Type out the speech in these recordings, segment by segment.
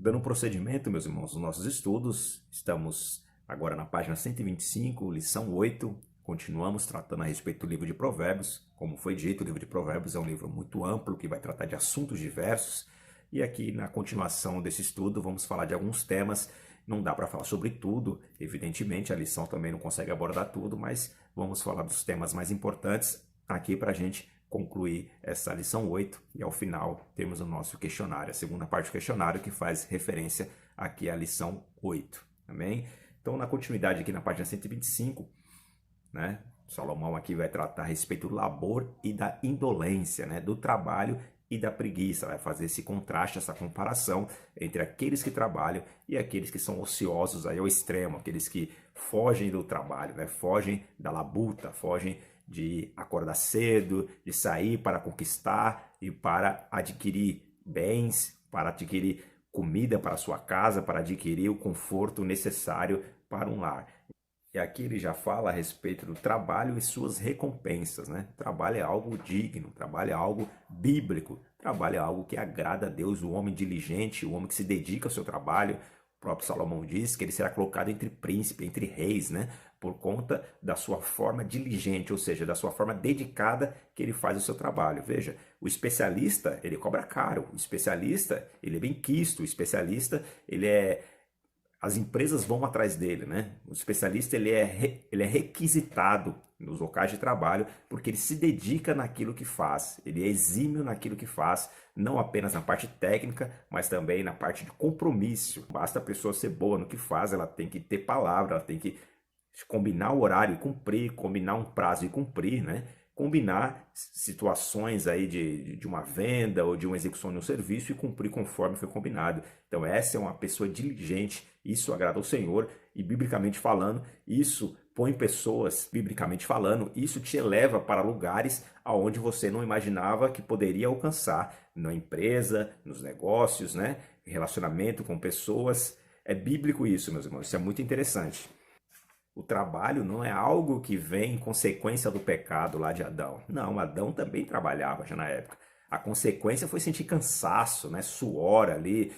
Dando procedimento, meus irmãos, nos nossos estudos, estamos agora na página 125, lição 8. Continuamos tratando a respeito do livro de Provérbios. Como foi dito, o livro de Provérbios é um livro muito amplo que vai tratar de assuntos diversos. E aqui, na continuação desse estudo, vamos falar de alguns temas. Não dá para falar sobre tudo, evidentemente, a lição também não consegue abordar tudo, mas vamos falar dos temas mais importantes aqui para a gente concluir essa lição 8 e ao final temos o nosso questionário, a segunda parte do questionário que faz referência aqui à lição 8, amém? Então, na continuidade aqui na página 125, né, Salomão aqui vai tratar a respeito do labor e da indolência, né, do trabalho e da preguiça, vai fazer esse contraste, essa comparação entre aqueles que trabalham e aqueles que são ociosos aí ao extremo, aqueles que fogem do trabalho, né, fogem da labuta, fogem de acordar cedo, de sair para conquistar e para adquirir bens, para adquirir comida para a sua casa, para adquirir o conforto necessário para um lar. E aqui ele já fala a respeito do trabalho e suas recompensas, né? Trabalho é algo digno, trabalho é algo bíblico, trabalho é algo que agrada a Deus, o homem diligente, o homem que se dedica ao seu trabalho. O próprio Salomão diz que ele será colocado entre príncipes, entre reis, né? Por conta da sua forma diligente, ou seja, da sua forma dedicada que ele faz o seu trabalho. Veja, o especialista, ele cobra caro, o especialista, ele é bem quisto, o especialista, as empresas vão atrás dele, né? O especialista ele é requisitado nos locais de trabalho porque ele se dedica naquilo que faz, ele é exímio naquilo que faz, não apenas na parte técnica, mas também na parte de compromisso. Basta a pessoa ser boa no que faz, ela tem que ter palavra, ela tem que combinar o horário e cumprir, combinar um prazo e cumprir, né? Combinar situações aí de uma venda ou de uma execução de um serviço e cumprir conforme foi combinado. Então essa é uma pessoa diligente, isso agrada ao Senhor e biblicamente falando, isso põe pessoas, biblicamente falando, isso te eleva para lugares aonde você não imaginava que poderia alcançar, na empresa, nos negócios, né? Relacionamento com pessoas. É bíblico isso, meus irmãos, isso é muito interessante. O trabalho não é algo que vem em consequência do pecado lá de Adão. Não, Adão também trabalhava já na época. A consequência foi sentir cansaço, né? Suor ali.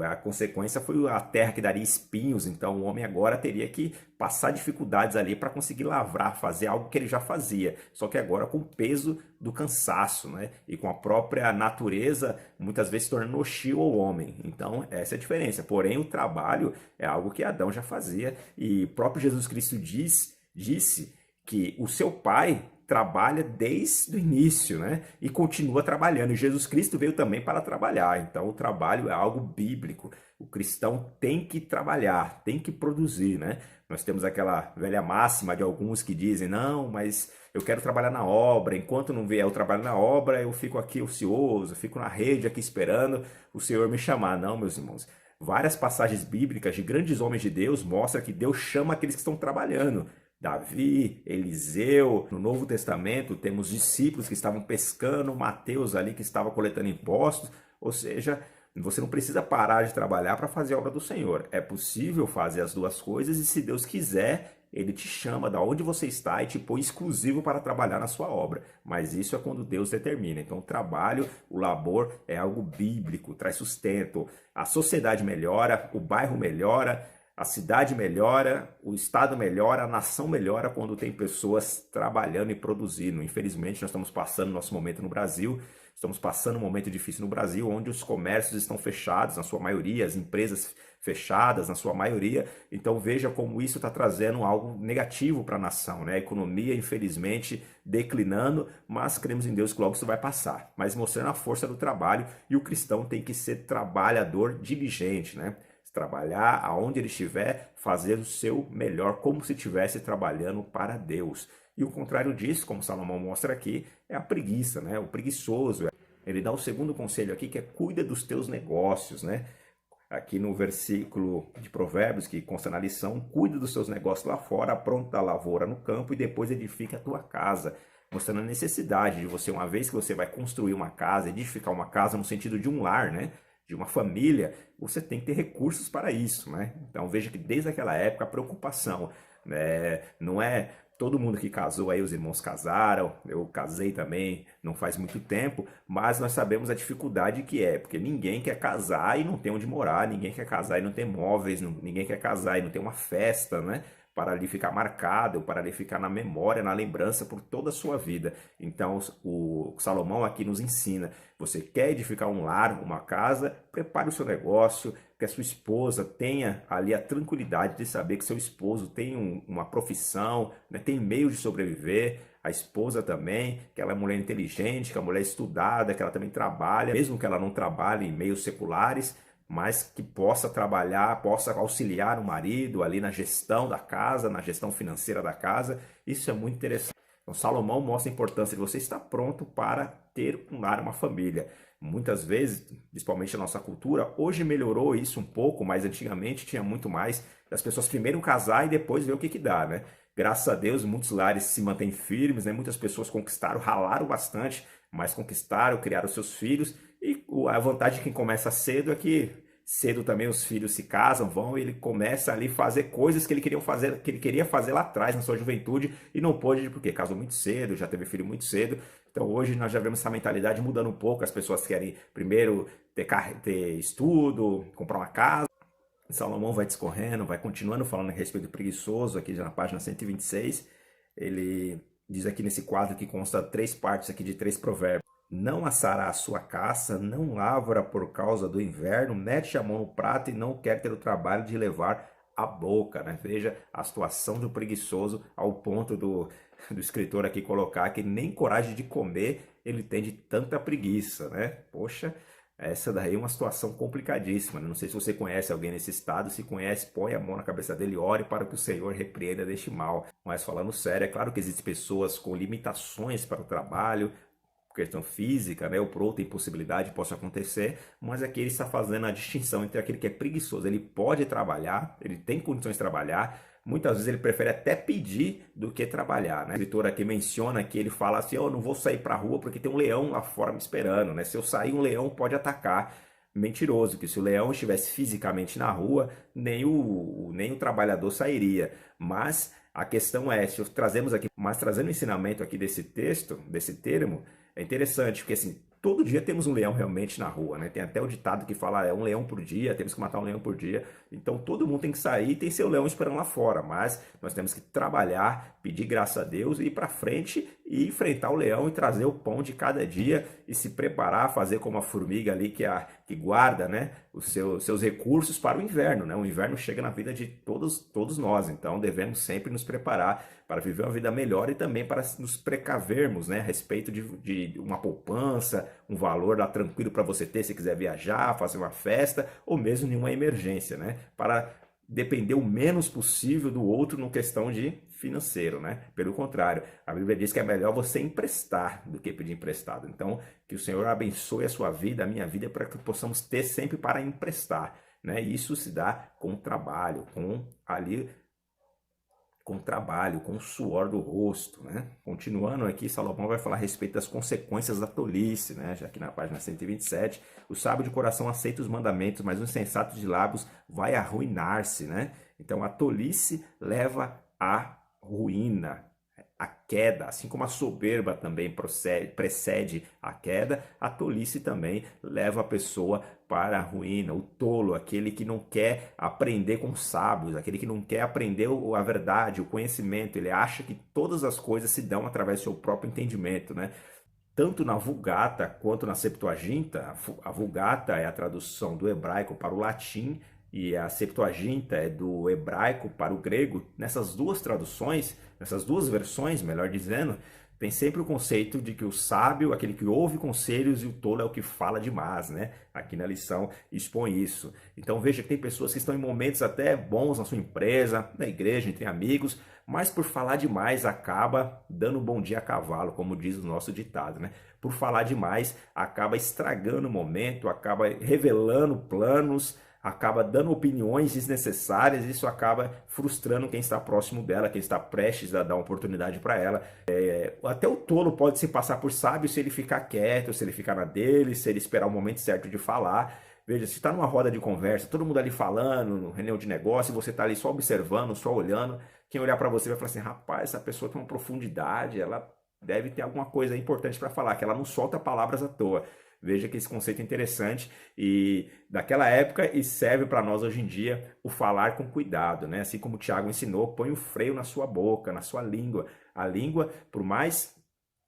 A consequência foi a terra que daria espinhos. Então o homem agora teria que passar dificuldades ali para conseguir lavrar, fazer algo que ele já fazia. Só que agora com o peso do cansaço, né? E com a própria natureza muitas vezes se tornando hostil ao homem. Então essa é a diferença. Porém o trabalho é algo que Adão já fazia e o próprio Jesus Cristo disse que o seu pai trabalha desde o início, né? E continua trabalhando. E Jesus Cristo veio também para trabalhar. Então o trabalho é algo bíblico. O cristão tem que trabalhar, tem que produzir, né? Nós temos aquela velha máxima de alguns que dizem, não, mas eu quero trabalhar na obra, enquanto não vier o trabalho na obra, eu fico aqui ocioso, fico na rede aqui esperando o Senhor me chamar. Não, meus irmãos. Várias passagens bíblicas de grandes homens de Deus mostram que Deus chama aqueles que estão trabalhando. Davi, Eliseu, no Novo Testamento temos discípulos que estavam pescando, Mateus ali que estava coletando impostos, ou seja, você não precisa parar de trabalhar para fazer a obra do Senhor. É possível fazer as duas coisas e se Deus quiser, Ele te chama da onde você está e te põe exclusivo para trabalhar na sua obra. Mas isso é quando Deus determina. Então o trabalho, o labor é algo bíblico, traz sustento. A sociedade melhora, o bairro melhora, a cidade melhora, o estado melhora, a nação melhora quando tem pessoas trabalhando e produzindo. Infelizmente, nós estamos passando nosso momento no Brasil, estamos passando um momento difícil no Brasil, onde os comércios estão fechados, na sua maioria, as empresas fechadas, na sua maioria. Então veja como isso está trazendo algo negativo para a nação, né? A economia, infelizmente, declinando, mas cremos em Deus que logo isso vai passar. Mas mostrando a força do trabalho, e o cristão tem que ser trabalhador diligente, né? Trabalhar aonde ele estiver, fazer o seu melhor, como se estivesse trabalhando para Deus. E o contrário disso, como Salomão mostra aqui, é a preguiça, né? O preguiçoso. Ele dá o segundo conselho aqui, que é cuida dos teus negócios, né? Aqui no versículo de Provérbios, que consta na lição, cuida dos seus negócios lá fora, apronta a lavoura no campo e depois edifica a tua casa. Mostrando a necessidade de você, uma vez que você vai construir uma casa, edificar uma casa no sentido de um lar, né? De uma família, você tem que ter recursos para isso, né? Então veja que desde aquela época a preocupação, né, não é Todo mundo que casou aí, os irmãos casaram, eu casei também, não faz muito tempo, mas nós sabemos a dificuldade que é, porque ninguém quer casar e não tem onde morar, ninguém quer casar e não tem móveis, ninguém quer casar e não tem uma festa, né? Para ali ficar marcado, para ali ficar na memória, na lembrança por toda a sua vida. Então, o Salomão aqui nos ensina: você quer edificar um lar, uma casa, prepare o seu negócio, que a sua esposa tenha ali a tranquilidade de saber que seu esposo tem uma profissão, né, tem meio de sobreviver, a esposa também, que ela é mulher inteligente, que é mulher estudada, que ela também trabalha, mesmo que ela não trabalhe em meios seculares, mas que possa trabalhar, possa auxiliar o marido ali na gestão da casa, na gestão financeira da casa. Isso é muito interessante. Então, Salomão mostra a importância de você estar pronto para ter um lar, uma família. Muitas vezes, principalmente na nossa cultura, hoje melhorou isso um pouco, mas antigamente tinha muito mais das pessoas primeiro casar e depois ver o que dá, né? Graças a Deus, muitos lares se mantêm firmes, né? Muitas pessoas conquistaram, ralaram bastante, mas conquistaram, criaram seus filhos. E a vantagem de quem começa cedo é que cedo também os filhos se casam, vão, e ele começa ali a fazer coisas que ele queria fazer lá atrás, na sua juventude, e não pôde, porque casou muito cedo, já teve filho muito cedo. Então hoje nós já vemos essa mentalidade mudando um pouco, as pessoas querem primeiro ter estudo, comprar uma casa. Salomão vai discorrendo, vai continuando falando a respeito do preguiçoso, aqui já na página 126, ele diz aqui nesse quadro que consta 3 partes aqui de 3 provérbios. Não assará a sua caça, não lavra por causa do inverno, mete a mão no prato e não quer ter o trabalho de levar a boca, né? Veja a situação do preguiçoso ao ponto do escritor aqui colocar que nem coragem de comer ele tem de tanta preguiça, né? Poxa, essa daí é uma situação complicadíssima, né? Não sei se você conhece alguém nesse estado, se conhece, põe a mão na cabeça dele e ore para que o Senhor repreenda deste mal. Mas falando sério, é claro que existem pessoas com limitações para o trabalho, questão física, né, ou por outra impossibilidade possa acontecer, mas aqui ele está fazendo a distinção entre aquele que é preguiçoso. Ele pode trabalhar, ele tem condições de trabalhar, muitas vezes ele prefere até pedir do que trabalhar, né? O escritor aqui menciona que ele fala assim: eu não vou sair para a rua porque tem um leão lá fora me esperando, né? Se eu sair, um leão pode atacar. Mentiroso, que se o leão estivesse fisicamente na rua, nem o trabalhador sairia. Mas a questão é, se trazemos aqui, mas trazendo o ensinamento aqui desse texto, desse termo, é interessante, porque assim, todo dia temos um leão realmente na rua, né? Tem até o ditado que fala, é um leão por dia, temos que matar um leão por dia. Então todo mundo tem que sair e tem seu leão esperando lá fora, mas nós temos que trabalhar, pedir graça a Deus e ir para frente e enfrentar o leão e trazer o pão de cada dia e se preparar, fazer como a formiga ali que guarda, né, os seus recursos para o inverno, né? O inverno chega na vida de todos nós, então devemos sempre nos preparar para viver uma vida melhor e também para nos precavermos, né, a respeito de uma poupança, um valor lá tranquilo para você ter se quiser viajar, fazer uma festa ou mesmo em uma emergência, né, para depender o menos possível do outro no questão de financeiro, né? Pelo contrário, a Bíblia diz que é melhor você emprestar do que pedir emprestado. Então, que o Senhor abençoe a sua vida, a minha vida, para que possamos ter sempre para emprestar, né? E isso se dá com trabalho, com trabalho, com o suor do rosto, né? Continuando aqui, Salomão vai falar a respeito das consequências da tolice, né? Já aqui na página 127, o sábio de coração aceita os mandamentos, mas o insensato de lábios vai arruinar-se, né? Então a tolice leva à ruína, a queda, assim como a soberba também precede a queda, a tolice também leva a pessoa para a ruína. O tolo, aquele que não quer aprender com os sábios, aquele que não quer aprender a verdade, o conhecimento, ele acha que todas as coisas se dão através do seu próprio entendimento, né? Tanto na Vulgata quanto na Septuaginta, a Vulgata é a tradução do hebraico para o latim e a Septuaginta é do hebraico para o grego. Nessas duas traduções, nessas duas versões, melhor dizendo, tem sempre o conceito de que o sábio, aquele que ouve conselhos, e o tolo é o que fala demais, né? Aqui na lição expõe isso. Então veja que tem pessoas que estão em momentos até bons na sua empresa, na igreja, entre amigos, mas por falar demais acaba dando um bom dia a cavalo, como diz o nosso ditado, né? Por falar demais acaba estragando o momento, acaba revelando planos, acaba dando opiniões desnecessárias, e isso acaba frustrando quem está próximo dela, quem está prestes a dar uma oportunidade para ela. Até o tolo pode se passar por sábio se ele ficar quieto, se ele ficar na dele, se ele esperar o momento certo de falar. Veja, se está numa roda de conversa, todo mundo ali falando, no reunião de negócio, e você está ali só observando, só olhando, Quem olhar para você vai falar assim, rapaz, essa pessoa tem uma profundidade, ela deve ter alguma coisa importante para falar, que ela não solta palavras à toa. Veja que esse conceito é interessante e daquela época e serve para nós hoje em dia o falar com cuidado, né? Assim como o Tiago ensinou, põe o freio na sua boca, na sua língua. A língua, por mais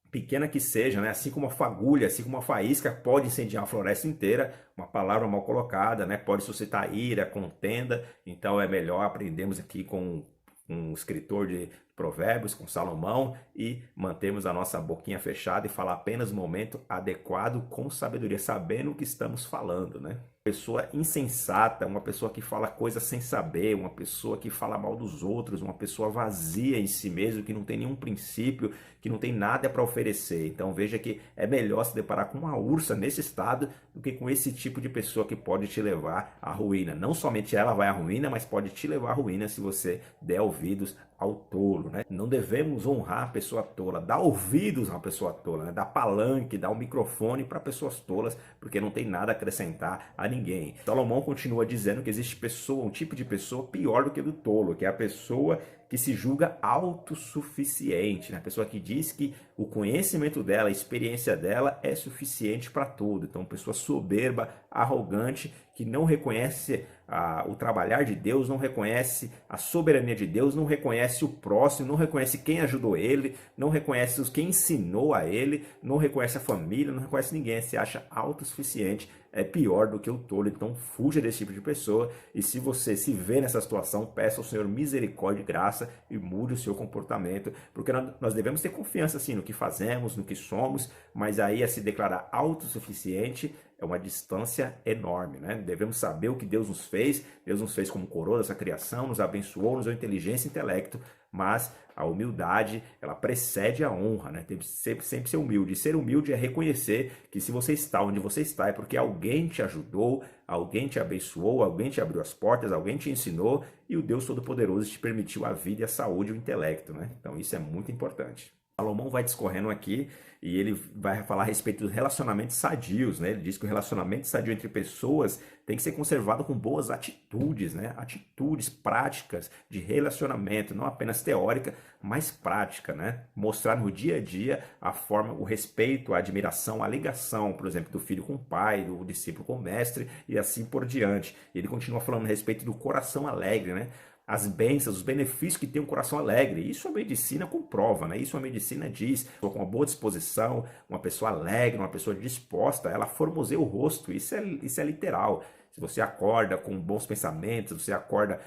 pequena que seja, né? Assim como uma fagulha, assim como uma faísca pode incendiar uma floresta inteira, uma palavra mal colocada, né? Pode suscitar ira, contenda. Então é melhor aprendermos aqui com um escritor de Provérbios, com Salomão, e mantemos a nossa boquinha fechada e falar apenas no momento adequado com sabedoria, sabendo o que estamos falando, né? Pessoa insensata, uma pessoa que fala coisas sem saber, uma pessoa que fala mal dos outros, uma pessoa vazia em si mesmo, que não tem nenhum princípio, que não tem nada para oferecer. Então veja que é melhor se deparar com uma ursa nesse estado do que com esse tipo de pessoa que pode te levar à ruína. Não somente ela vai à ruína, mas pode te levar à ruína se você der ouvidos ao tolo, né? Não devemos honrar a pessoa tola, dar ouvidos a uma pessoa tola, né? Dar palanque, dar um microfone para pessoas tolas, porque não tem nada a acrescentar a ninguém. Salomão continua dizendo que existe pessoa, um tipo de pessoa pior do que do tolo, que é a pessoa que se julga autossuficiente, né? A pessoa que diz que o conhecimento dela, a experiência dela é suficiente para tudo. Então, pessoa soberba, arrogante, que não reconhece o trabalhar de Deus, não reconhece a soberania de Deus, não reconhece o próximo, não reconhece quem ajudou ele, não reconhece quem ensinou a ele, não reconhece a família, não reconhece ninguém, se acha autossuficiente, é pior do que o tolo. Então fuja desse tipo de pessoa, e se você se vê nessa situação, peça ao Senhor misericórdia e graça e mude o seu comportamento, porque nós devemos ter confiança assim no que fazemos, no que somos, mas aí a se declarar autossuficiente é uma distância enorme, né? Devemos saber o que Deus nos fez como coroa dessa criação, nos abençoou, nos deu inteligência e intelecto, mas a humildade, ela precede a honra, né? Tem que sempre ser humilde. E ser humilde é reconhecer que se você está onde você está é porque alguém te ajudou, alguém te abençoou, alguém te abriu as portas, alguém te ensinou e o Deus Todo-Poderoso te permitiu a vida, a saúde e o intelecto, né? Então isso é muito importante. Salomão vai discorrendo aqui e ele vai falar a respeito dos relacionamentos sadios, né? Ele diz que o relacionamento sadio entre pessoas tem que ser conservado com boas atitudes, né? Atitudes práticas de relacionamento, não apenas teórica, mas prática, né? Mostrar no dia a dia a forma, o respeito, a admiração, a ligação, por exemplo, do filho com o pai, do discípulo com o mestre e assim por diante. E ele continua falando a respeito do coração alegre, né? As bênçãos, os benefícios que tem um coração alegre. Isso a medicina comprova, né? Isso a medicina diz. Com uma boa disposição, uma pessoa alegre, uma pessoa disposta, ela formoseia o rosto. Isso é literal. Se você acorda com bons pensamentos, você acorda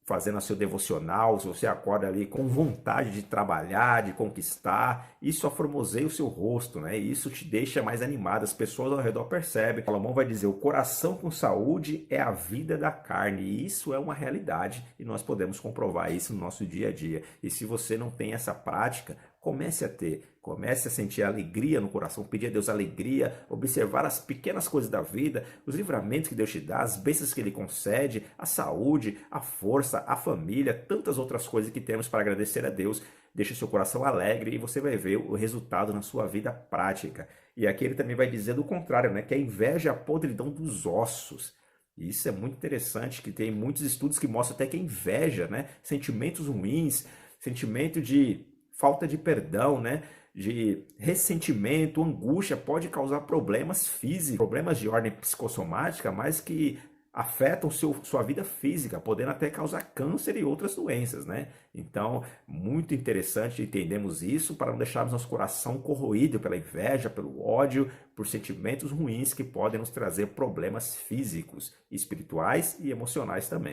fazendo o seu devocional, se você acorda ali com vontade de trabalhar, de conquistar, isso formoseia o seu rosto, né? Isso te deixa mais animado, as pessoas ao redor percebem. Salomão vai dizer, o coração com saúde é a vida da carne, e isso é uma realidade, e nós podemos comprovar isso no nosso dia a dia. E se você não tem essa prática, comece a ter. Comece a sentir alegria no coração, pedir a Deus alegria, observar as pequenas coisas da vida, os livramentos que Deus te dá, as bênçãos que Ele concede, a saúde, a força, a família, tantas outras coisas que temos para agradecer a Deus. Deixe seu coração alegre e você vai ver o resultado na sua vida prática. E aqui ele também vai dizer do contrário, né? Que a inveja é a podridão dos ossos. E isso é muito interessante, que tem muitos estudos que mostram até que a inveja, né? Sentimentos ruins, sentimento de falta de perdão, né? De ressentimento, angústia, pode causar problemas físicos, problemas de ordem psicossomática, mas que afetam sua vida física, podendo até causar câncer e outras doenças, né? Então, muito interessante entendermos isso para não deixarmos nosso coração corroído pela inveja, pelo ódio, por sentimentos ruins que podem nos trazer problemas físicos, espirituais e emocionais também.